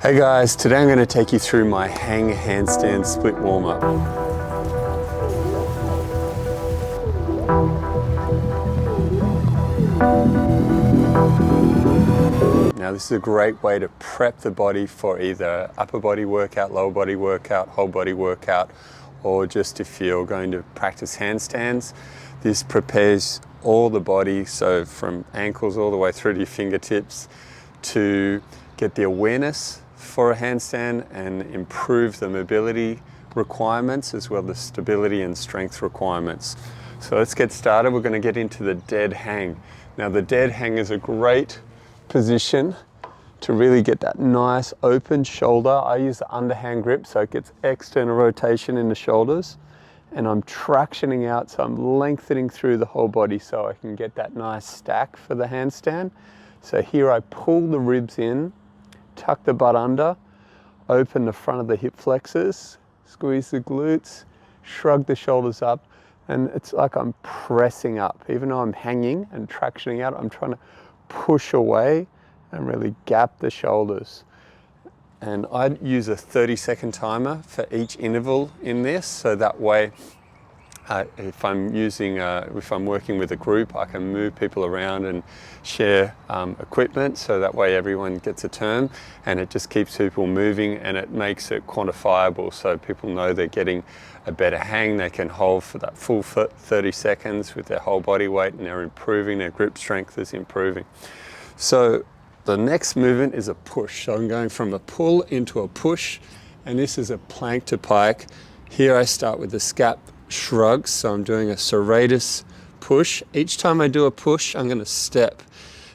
Hey guys, today I'm going to take you through my hang handstand split warm-up. Now this is a great way to prep the body for either upper body workout, lower body workout, whole body workout, or just if you're going to practice handstands. This prepares all the body, so from ankles all the way through to your fingertips, to get the awareness for a handstand and improve the mobility requirements as well as stability and strength requirements. So let's get started. We're going to get into the dead hang. Now the dead hang is a great position to really get that nice open shoulder. I use the underhand grip so it gets external rotation in the shoulders, and I'm tractioning out, so I'm lengthening through the whole body so I can get that nice stack for the handstand. So here I pull the ribs in, tuck the butt under, open the front of the hip flexors, squeeze the glutes, shrug the shoulders up, and it's like I'm pressing up. Even though I'm hanging and tractioning out, I'm trying to push away and really gap the shoulders. And I'd use a 30-second timer for each interval in this, so that way if I'm working with a group, I can move people around and share equipment, so that way everyone gets a turn, and it just keeps people moving and it makes it quantifiable, so people know they're getting a better hang. They can hold for that full 30 seconds with their whole body weight, and they're improving, their grip strength is improving. So the next movement is a push. So I'm going from a pull into a push, and this is a plank to pike. Here I start with the scap shrugs, so I'm doing a serratus push. Each time I do a push, I'm going to step,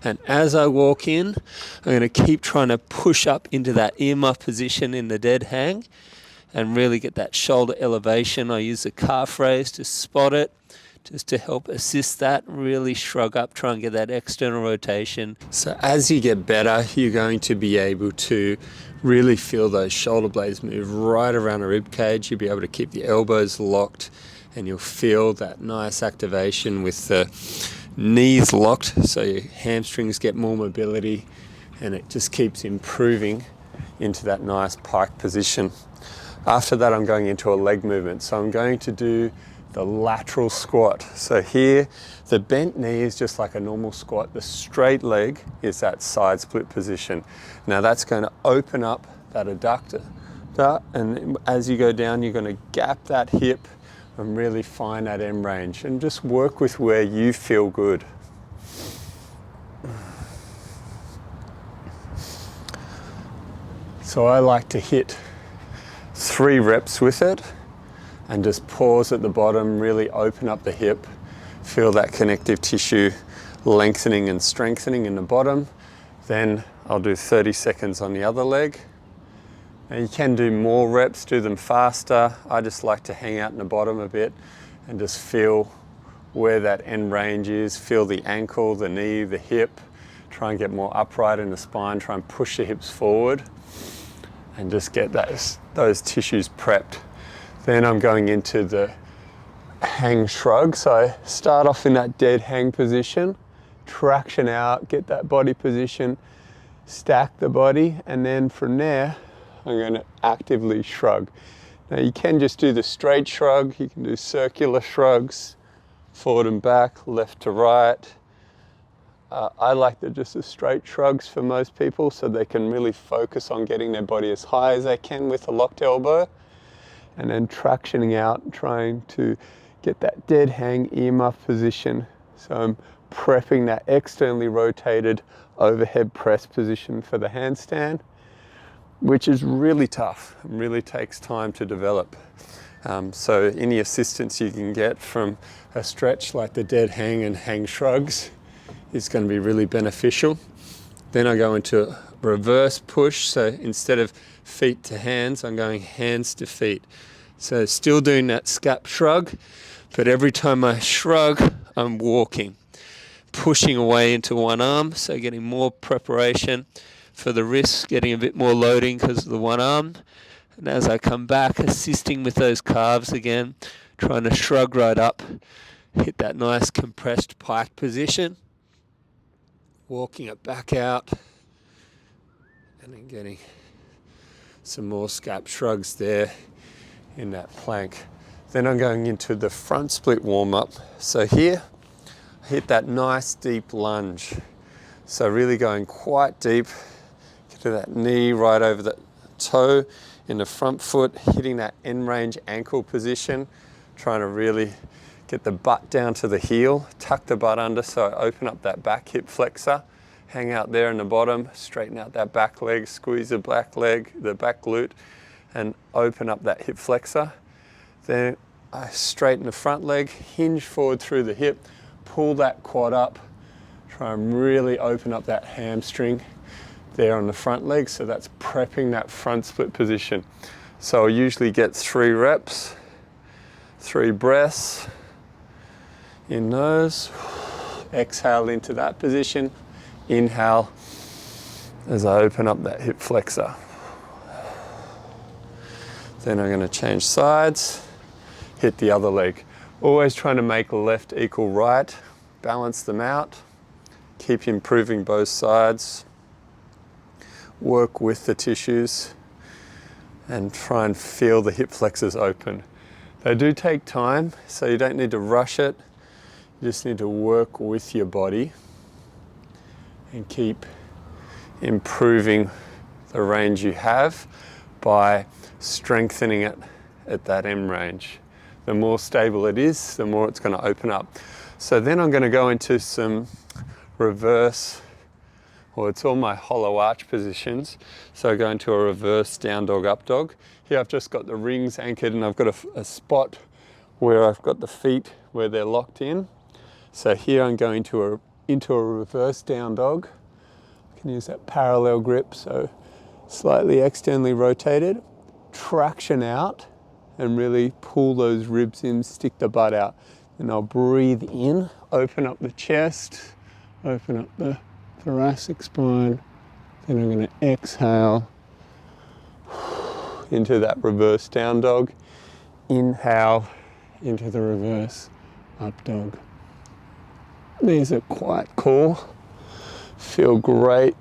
and as I walk in, I'm going to keep trying to push up into that earmuff position in the dead hang and really get that shoulder elevation. I use the calf raise to spot it, just to help assist that. Really shrug up, try and get that external rotation. So as you get better, you're going to be able to really feel those shoulder blades move right around the rib cage. You'll be able to keep the elbows locked, and you'll feel that nice activation with the knees locked, so your hamstrings get more mobility, and it just keeps improving into that nice pike position. After that, I'm going into a leg movement. So I'm going to do the lateral squat. So here, the bent knee is just like a normal squat. The straight leg is that side split position. Now that's going to open up that adductor, and as you go down, you're going to gap that hip and really find that end range, and just work with where you feel good. So I like to hit 3 reps with it, and just pause at the bottom, really open up the hip, feel that connective tissue lengthening and strengthening in the bottom. Then I'll do 30 seconds on the other leg. Now you can do more reps, do them faster. I just like to hang out in the bottom a bit and just feel where that end range is, feel the ankle, the knee, the hip, try and get more upright in the spine, try and push the hips forward and just get those tissues prepped. Then I'm going into the hang shrug. So I start off in that dead hang position, traction out, get that body position, stack the body, and then from there, I'm going to actively shrug. Now you can just do the straight shrug, you can do circular shrugs, forward and back, left to right. I like just the straight shrugs for most people, so they can really focus on getting their body as high as they can with a locked elbow, and then tractioning out, trying to get that dead hang earmuff position. So I'm prepping that externally rotated overhead press position for the handstand, which is really tough and really takes time to develop. So any assistance you can get from a stretch like the dead hang and hang shrugs is going to be really beneficial. Then I go into a reverse push. So instead of feet to hands, I'm going hands to feet. So still doing that scap shrug, but every time I shrug, I'm walking, pushing away into one arm, so getting more preparation for the wrists, getting a bit more loading because of the one arm. And as I come back, assisting with those calves again, trying to shrug right up, hit that nice compressed pike position, walking it back out, and then getting Some more scap shrugs there in that plank. Then I'm going into the front split warm-up. So here, hit that nice deep lunge. So really going quite deep, get to that knee right over the toe in the front foot, hitting that end range ankle position, trying to really get the butt down to the heel, tuck the butt under so I open up that back hip flexor, hang out there in the bottom, straighten out that back leg, squeeze the back leg, the back glute, and open up that hip flexor. Then I straighten the front leg, hinge forward through the hip, pull that quad up, try and really open up that hamstring there on the front leg. So that's prepping that front split position. So I usually get 3 reps, 3 breaths in those. Exhale into that position. Inhale as I open up that hip flexor. Then I'm going to change sides, hit the other leg. Always trying to make left equal right, balance them out, keep improving both sides, work with the tissues, and try and feel the hip flexors open. They do take time, so you don't need to rush it. You just need to work with your body and keep improving the range you have by strengthening it at that end range. The more stable it is, the more it's going to open up. So then I'm going to go into some reverse, or it's all my hollow arch positions. So I go into a reverse down dog, up dog. Here I've just got the rings anchored and I've got a spot where I've got the feet where they're locked in. So here I'm going into a reverse down dog. I can use that parallel grip, so slightly externally rotated, traction out, and really pull those ribs in, stick the butt out. And I'll breathe in, open up the chest, open up the thoracic spine. Then I'm going to exhale into that reverse down dog. Inhale into the reverse up dog. These are quite cool. Feel great.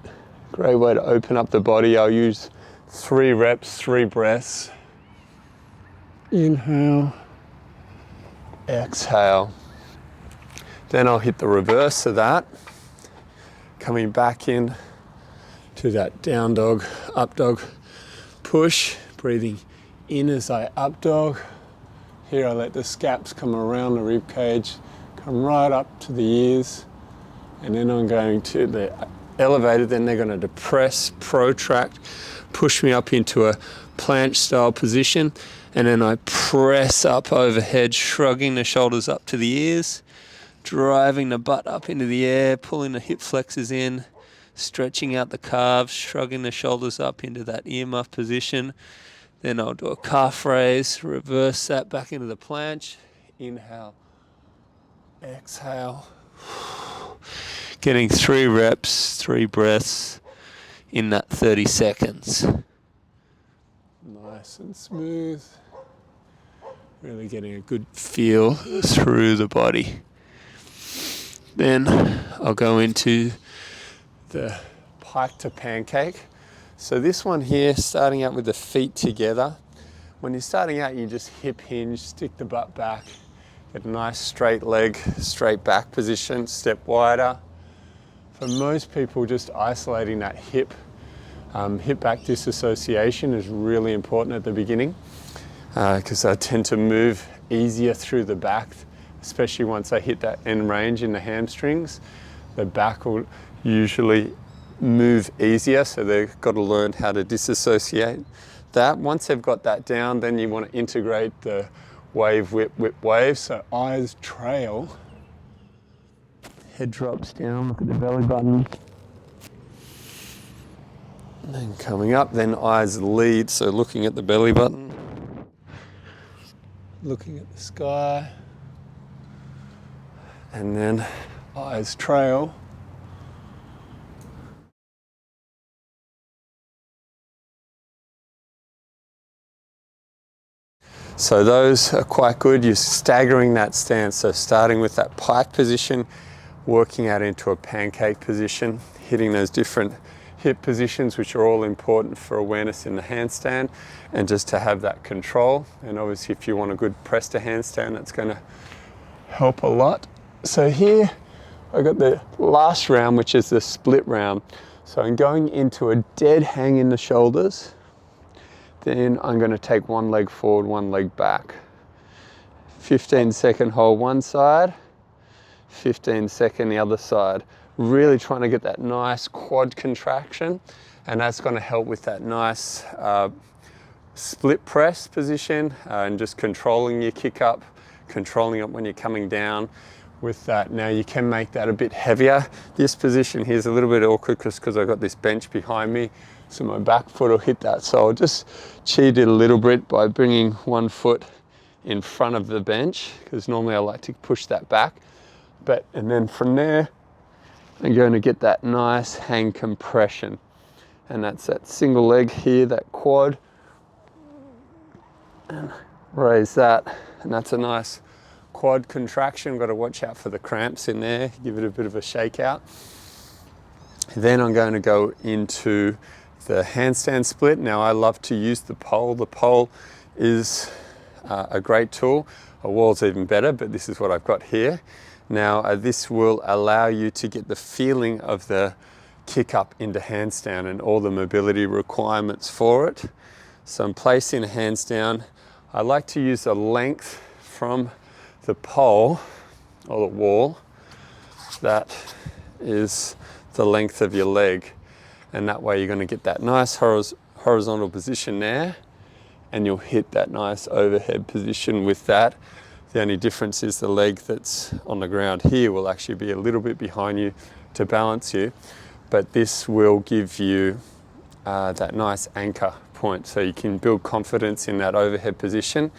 Great way to open up the body. I'll use 3 reps, 3 breaths. Inhale, exhale. Then I'll hit the reverse of that. Coming back in to that down dog, up dog push. Breathing in as I up dog. Here I let the scaps come around the rib cage, come right up to the ears. And then I'm going to the elevated, then they're going to depress, protract, push me up into a planche style position. And then I press up overhead, shrugging the shoulders up to the ears, driving the butt up into the air, pulling the hip flexors in, stretching out the calves, shrugging the shoulders up into that earmuff position. Then I'll do a calf raise, reverse that back into the planche. Inhale, exhale. Getting 3 reps, 3 breaths in that 30 seconds. Nice and smooth. Really getting a good feel through the body. Then I'll go into the pike to pancake. So this one here, starting out with the feet together. When you're starting out, you just hip hinge, stick the butt back, get a nice straight leg, straight back position, step wider. For most people, just isolating that hip back disassociation is really important at the beginning because I tend to move easier through the back, especially once I hit that end range in the hamstrings. The back will usually move easier, so they've got to learn how to disassociate that. Once they've got that down, then you want to integrate the wave, whip, whip, wave. So eyes trail, head drops down, look at the belly button. And then coming up, then eyes lead, so looking at the belly button, looking at the sky, and then eyes trail. So those are quite good. You're staggering that stance. So starting with that pike position, working out into a pancake position, hitting those different hip positions, which are all important for awareness in the handstand, and just to have that control. And obviously if you want a good press to handstand, that's going to help a lot. So here I got the last round, which is the split round. So I'm going into a dead hang in the shoulders. Then I'm going to take one leg forward, one leg back. 15-second hold one side, 15-second the other side. Really trying to get that nice quad contraction, and that's going to help with that nice split press position, and just controlling your kick up, controlling it when you're coming down with that. Now you can make that a bit heavier. This position here is a little bit awkward because I've got this bench behind me, so my back foot will hit that. So I'll just cheat it a little bit by bringing one foot in front of the bench, because normally I like to push that back. And then from there, I'm going to get that nice hang compression. And that's that single leg here, that quad. And raise that, and that's a nice quad contraction. Got to watch out for the cramps in there, give it a bit of a shake out. Then I'm going to go into the handstand split. Now I love to use the pole. The pole is a great tool. A wall's even better, but this is what I've got here. Now this will allow you to get the feeling of the kick up into handstand and all the mobility requirements for it. So I'm placing a hands down. I like to use a length from the pole or the wall that is the length of your leg, and that way you're going to get that nice horizontal position there, and you'll hit that nice overhead position with that. The only difference is the leg that's on the ground here will actually be a little bit behind you to balance you, but this will give you that nice anchor point, so you can build confidence in that overhead position.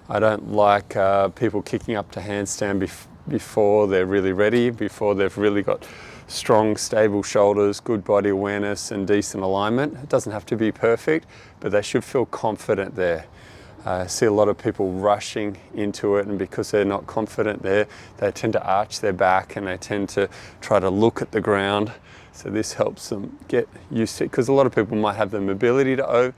I don't like people kicking up to handstand before they're really ready, before they've really got strong, stable shoulders, good body awareness and decent alignment. It doesn't have to be perfect, but they should feel confident there. I see a lot of people rushing into it, and because they're not confident there, they tend to arch their back and they tend to try to look at the ground. So this helps them get used to it, because a lot of people might have the mobility to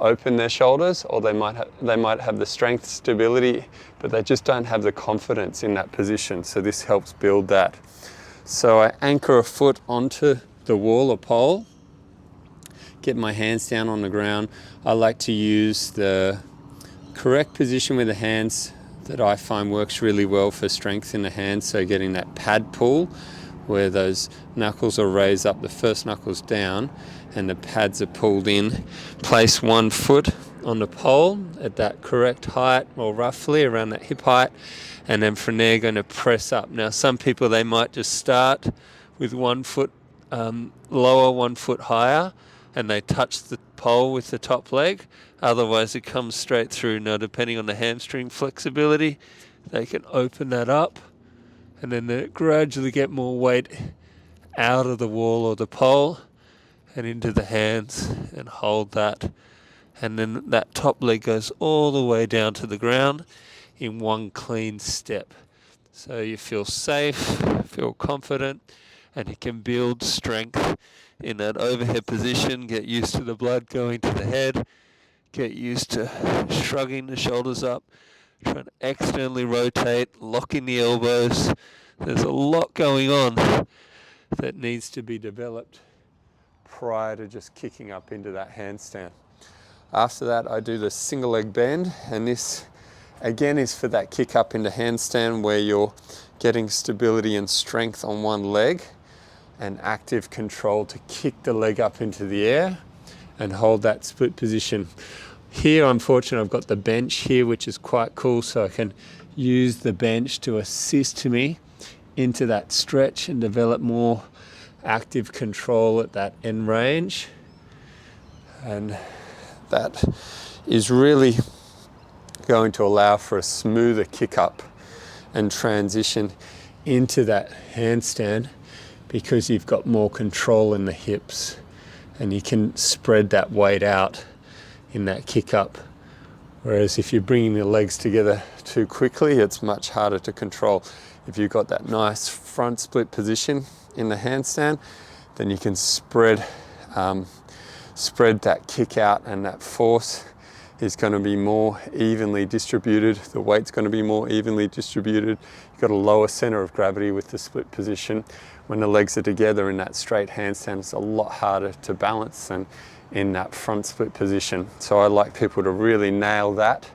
open their shoulders, or they might have the strength, stability, but they just don't have the confidence in that position. So this helps build that. So I anchor a foot onto the wall or pole, get my hands down on the ground. I like to use the correct position with the hands that I find works really well for strength in the hands. So getting that pad pull, where those knuckles are raised up, the first knuckles down, and the pads are pulled in. Place one foot on the pole at that correct height, or roughly around that hip height, and then from there going to press up. Now some people, they might just start with one foot lower, one foot higher, and they touch the pole with the top leg. Otherwise it comes straight through. Now depending on the hamstring flexibility, they can open that up, and then they gradually get more weight out of the wall or the pole and into the hands, and hold that. And then that top leg goes all the way down to the ground in one clean step. So you feel safe, feel confident, and you can build strength in that overhead position. Get used to the blood going to the head. Get used to shrugging the shoulders up, trying to externally rotate, locking the elbows. There's a lot going on that needs to be developed prior to just kicking up into that handstand. After that, I do the single leg bend, and this again is for that kick up into handstand, where you're getting stability and strength on one leg and active control to kick the leg up into the air and hold that split position. Here, unfortunately, I've got the bench here, which is quite cool, so I can use the bench to assist me into that stretch and develop more active control at that end range. And that is really going to allow for a smoother kick up and transition into that handstand, because you've got more control in the hips and you can spread that weight out in that kick up. Whereas if you're bringing the legs together too quickly, it's much harder to control. If you've got that nice front split position in the handstand, then you can spread spread that kick out, and that force is going to be more evenly distributed. The weight's going to be more evenly distributed. You've got a lower center of gravity with the split position. When the legs are together in that straight handstand, it's a lot harder to balance than in that front split position. So I like people to really nail that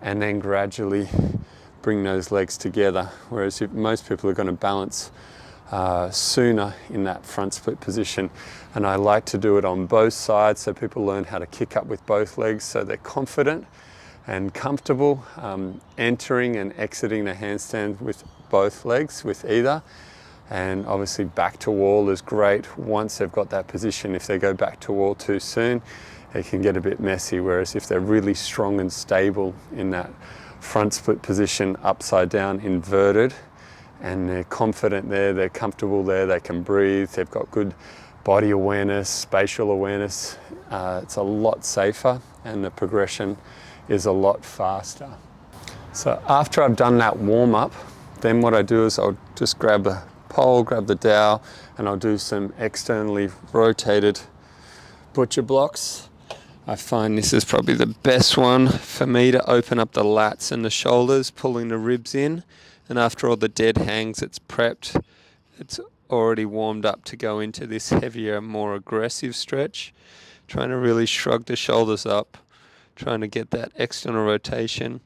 and then gradually bring those legs together. Whereas if most people are going to balance sooner in that front split position. And I like to do it on both sides so people learn how to kick up with both legs so they're confident and comfortable entering and exiting the handstand with both legs, with either. And obviously back to wall is great once they've got that position. If they go back to wall too soon, it can get a bit messy. Whereas if they're really strong and stable in that front split position, upside down, inverted, and they're confident there, they're comfortable there, they can breathe, they've got good body awareness, spatial awareness, it's a lot safer and the progression is a lot faster. So after I've done that warm up, then what I do is I'll just grab the pole, grab the dowel, and I'll do some externally rotated butcher blocks. I find this is probably the best one for me to open up the lats and the shoulders, pulling the ribs in. And after all the dead hangs, it's prepped. It's already warmed up to go into this heavier, more aggressive stretch. Trying to really shrug the shoulders up, trying to get that external rotation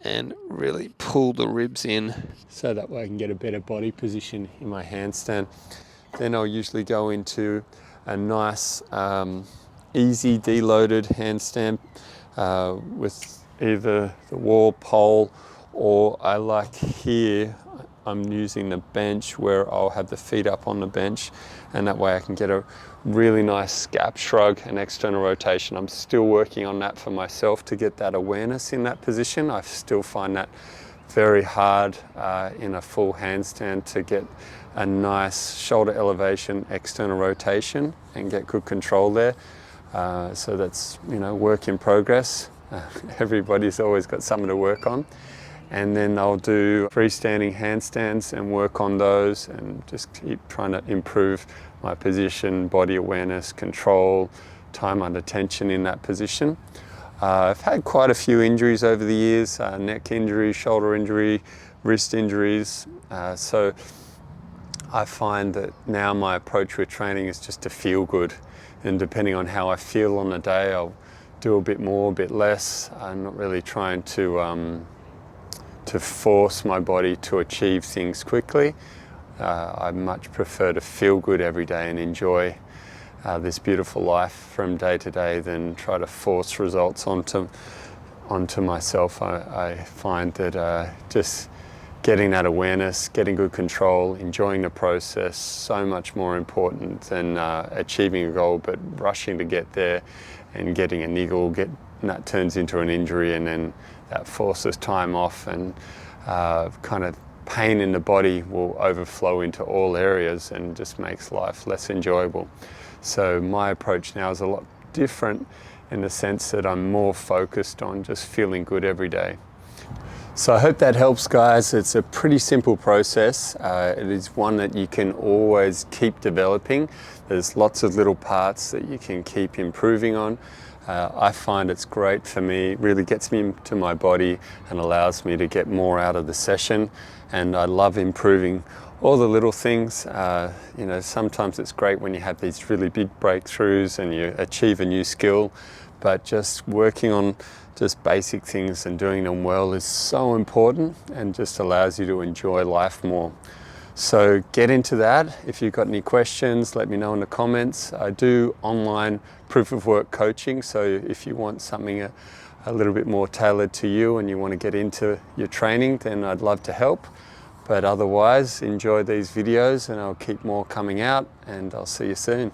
and really pull the ribs in so that way I can get a better body position in my handstand. Then I'll usually go into a nice, easy deloaded handstand with either the wall, pole, or I like here, I'm using the bench where I'll have the feet up on the bench, and that way I can get a really nice scap shrug and external rotation. I'm still working on that for myself to get that awareness in that position. I still find that very hard in a full handstand to get a nice shoulder elevation, external rotation, and get good control there. So that's, work in progress. Everybody's always got something to work on. And then I'll do freestanding handstands and work on those and just keep trying to improve my position, body awareness, control, time under tension in that position. I've had quite a few injuries over the years, neck injury, shoulder injury, wrist injuries. So I find that now my approach with training is just to feel good. And depending on how I feel on the day, I'll do a bit more, a bit less. I'm not really trying to force my body to achieve things quickly. I much prefer to feel good every day and enjoy this beautiful life from day to day than try to force results onto myself. I find that just getting that awareness, getting good control, enjoying the process, so much more important than achieving a goal, but rushing to get there and getting a niggle, and that turns into an injury, and then that forces time off, and kind of pain in the body will overflow into all areas and just makes life less enjoyable. So my approach now is a lot different in the sense that I'm more focused on just feeling good every day. So I hope that helps, guys. It's a pretty simple process. It is one that you can always keep developing. There's lots of little parts that you can keep improving on. I find it's great for me, it really gets me into my body and allows me to get more out of the session. And I love improving all the little things. Sometimes it's great when you have these really big breakthroughs and you achieve a new skill, but just working on just basic things and doing them well is so important and just allows you to enjoy life more. So get into that. If you've got any questions, let me know in the comments. I do online proof of work coaching, so if you want something a little bit more tailored to you and you want to get into your training, then I'd love to help. But otherwise, enjoy these videos and I'll keep more coming out, and I'll see you soon.